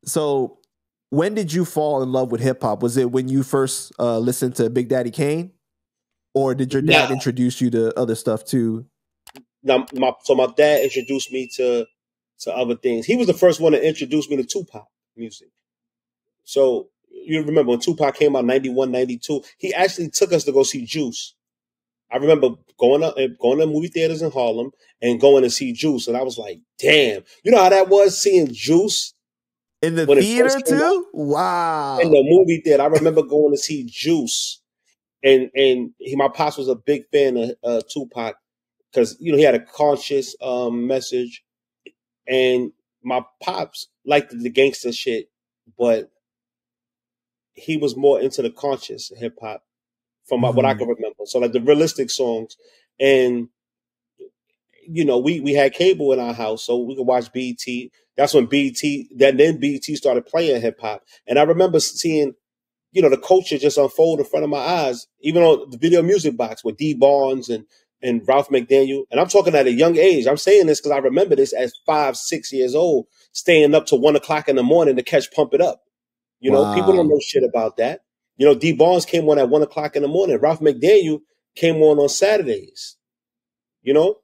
So when did you fall in love with hip hop? Was it when you first listened to Big Daddy Kane? Or did your dad introduce you to other stuff too? Now, my dad introduced me to other things. He was the first one to introduce me to Tupac music. So you remember when Tupac came out 91, 92, he actually took us to go see Juice. I remember going to movie theaters in Harlem and going to see Juice. And I was like, damn. You know how that was seeing Juice? In the theater too? Wow. In the movie theater. I remember going to see Juice. And my pops was a big fan of Tupac because, you know, he had a conscious message. And my pops liked the gangster shit, but he was more into the conscious hip hop from what I can remember. So like the realistic songs. And, you know, we had cable in our house, so we could watch BET. That's when then BET started playing hip hop. And I remember seeing, you know, the culture just unfold in front of my eyes, even on the video music box with D Barnes and Ralph McDaniel. And I'm talking at a young age. I'm saying this because I remember this as 5, 6 years old, staying up till 1 o'clock in the morning to catch Pump It Up. You know, people don't know shit about that. You know, D Barnes came on at 1 o'clock in the morning. Ralph McDaniel came on Saturdays. You know?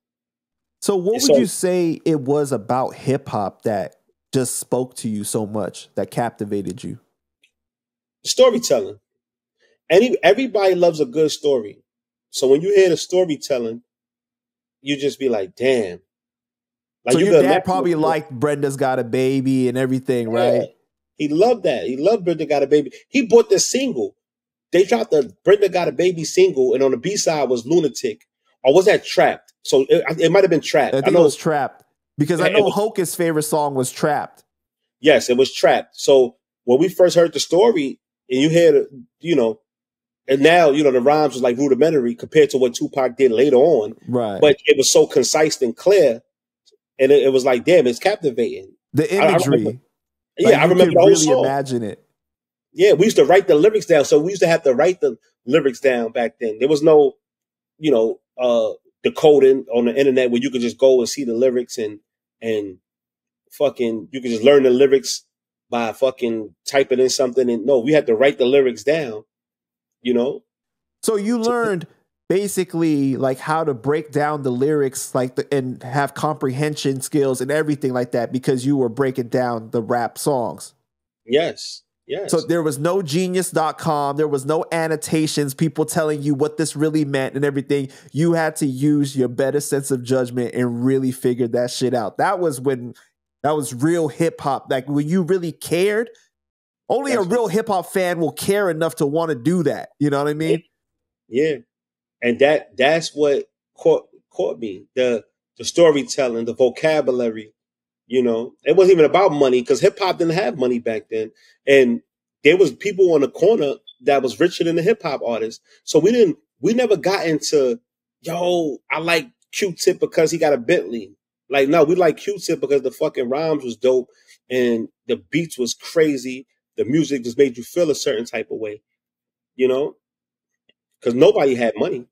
So what would you say it was about hip hop that just spoke to you so much, that captivated you? Storytelling. Everybody loves a good story. So when you hear the storytelling, you just be like, damn. Like, so your dad probably liked Brenda's Got a Baby and everything, right? He loved that. He loved Brenda Got a Baby. He bought the single. They dropped the Brenda Got a Baby single, and on the B-side was Lunatic. Or was that Trapped? So it might have been Trapped. I think it was Trapped. Because I know Hocus' favorite song was Trapped. Yes, it was Trapped. So when we first heard the story, and you hear, you know, and now, you know, the rhymes was like rudimentary compared to what Tupac did later on. Right. But it was so concise and clear. And it was like, damn, it's captivating. The imagery. I remember the whole really song. Imagine it. Yeah, we used to write the lyrics down. So we used to have to write the lyrics down back then. There was no, you know, decoding on the internet where you could just go and see the lyrics and fucking, you could just learn the lyrics by fucking typing in something. And no, we had to write the lyrics down, you know? So you learned basically like how to break down the lyrics, like and have comprehension skills and everything like that because you were breaking down the rap songs. Yes. Yes. So there was no genius.com. There was no annotations, people telling you what this really meant and everything. You had to use your better sense of judgment and really figure that shit out. That was real hip hop. Like when you really cared, only a real hip hop fan will care enough to want to do that. You know what I mean? Yeah. And that's what caught me. The storytelling, the vocabulary. You know, it wasn't even about money because hip hop didn't have money back then. And there was people on the corner that was richer than the hip hop artists. So we never got into, yo, I like Q-Tip because he got a Bentley. Like, no, we like Q-Tip because the fucking rhymes was dope and the beats was crazy. The music just made you feel a certain type of way, you know, because nobody had money.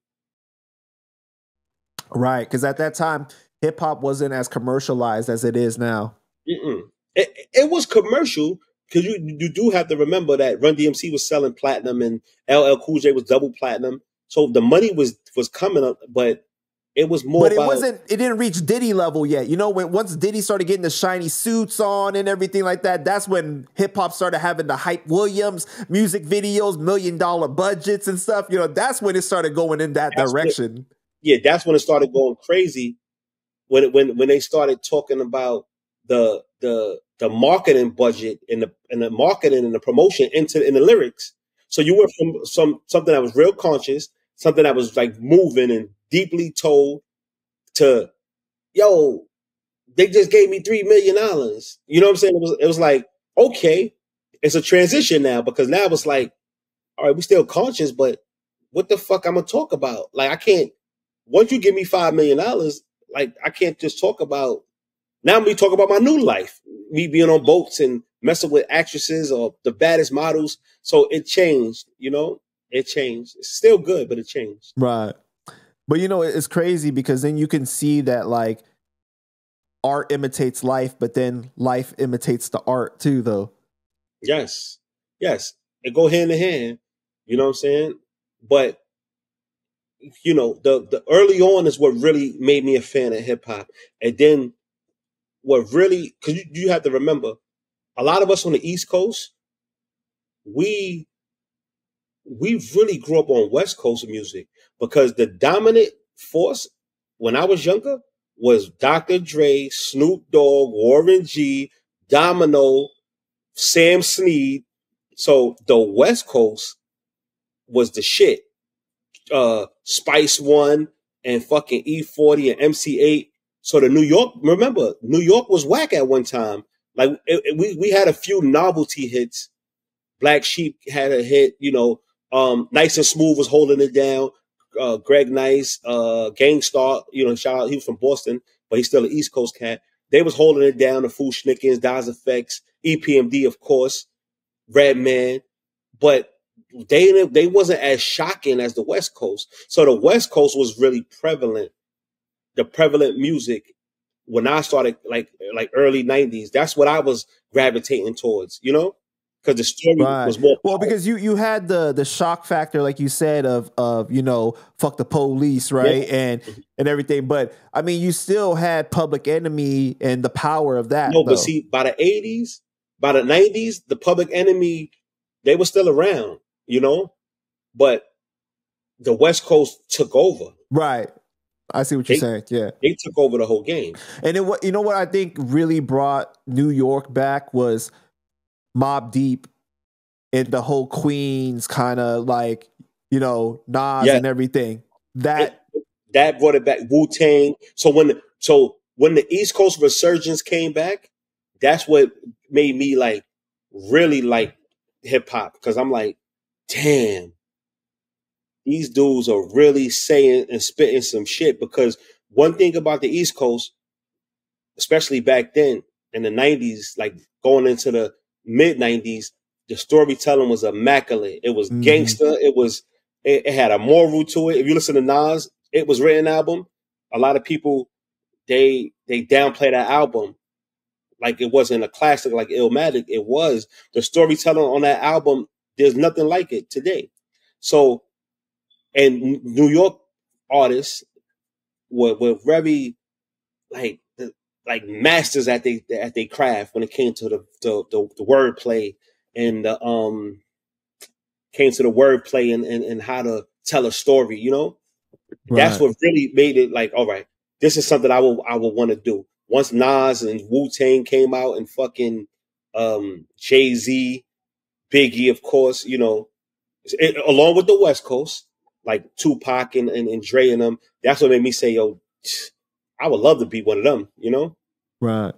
Right. Because at that time, hip hop wasn't as commercialized as it is now. It was commercial because you do have to remember that Run DMC was selling platinum and LL Cool J was double platinum. So the money was coming up, but it was more. But it didn't reach Diddy level yet. You know, once Diddy started getting the shiny suits on and everything like that, that's when hip hop started having the Hype Williams music videos, $1 million budgets and stuff. You know, that's when it started going in that direction. That's when it started going crazy. When they started talking about the marketing budget and the marketing and the promotion in the lyrics. So you went from something that was real conscious, something that was like moving and deeply told to, yo, they just gave me $3 million. You know what I'm saying? It was like, okay, it's a transition now because now it's like, all right, we still conscious, but what the fuck I'm gonna talk about? Like I can't. Once you give me $5 million, like I can't just talk about. Now we talk about my new life, me being on boats and messing with actresses or the baddest models. So it changed, you know. It changed. It's still good, but it changed. Right. But you know, it's crazy because then you can see that like art imitates life, but then life imitates the art too, though. Yes. Yes. It go hand in hand. You know what I'm saying? But you know, the early on is what really made me a fan of hip hop. And then what really, because you have to remember, a lot of us on the East Coast, we really grew up on West Coast music because the dominant force when I was younger was Dr. Dre, Snoop Dogg, Warren G, Domino, Sam Snead. So the West Coast was the shit. Spice One and fucking E40 and MC8. So the New York, remember, New York was whack at one time. Like we had a few novelty hits. Black Sheep had a hit, you know. Nice and Smooth was holding it down. Greg Nice, Gangstar, you know, shout out, he was from Boston, but he's still an East Coast cat. They was holding it down. The Foo Schnickens, Daz Effects, EPMD, of course, Redman, but they wasn't as shocking as the West Coast. So the West Coast was really prevalent. The prevalent music when I started like early 90s, that's what I was gravitating towards, you know? Because the story was more well, because you had the shock factor, like you said, of you know, fuck the police, right? Yeah. And everything. But I mean, you still had Public Enemy and the power of that. No, but see, by the 80s, by the 90s, the Public Enemy, they were still around, you know? But the West Coast took over. Right. I see what you're saying. Yeah. They took over the whole game. And you know what I think really brought New York back was Mobb Deep and the whole Queens kind of like, you know, Nas and everything. That brought it back. Wu-Tang. So when the East Coast resurgence came back, that's what made me like really like hip hop, because I'm like, damn, these dudes are really saying and spitting some shit. Because one thing about the East Coast, especially back then in the 90s, like going into the mid 90s, the storytelling was immaculate. It was gangster. It had a moral to it. If you listen to Nas, It Was Written album, a lot of people, they downplay that album like it wasn't a classic like Illmatic. It was. The storytelling on that album, there's nothing like it today. So, and New York artists were very like masters at they craft when it came to the wordplay and came to the wordplay and how to tell a story, you know? Right. That's what really made it like, all right, this is something I would want to do. Once Nas and Wu-Tang came out and fucking Jay-Z, Biggie, of course, you know, along with the West Coast, like Tupac and Dre and them, that's what made me say, yo, I would love to be one of them, you know? Right.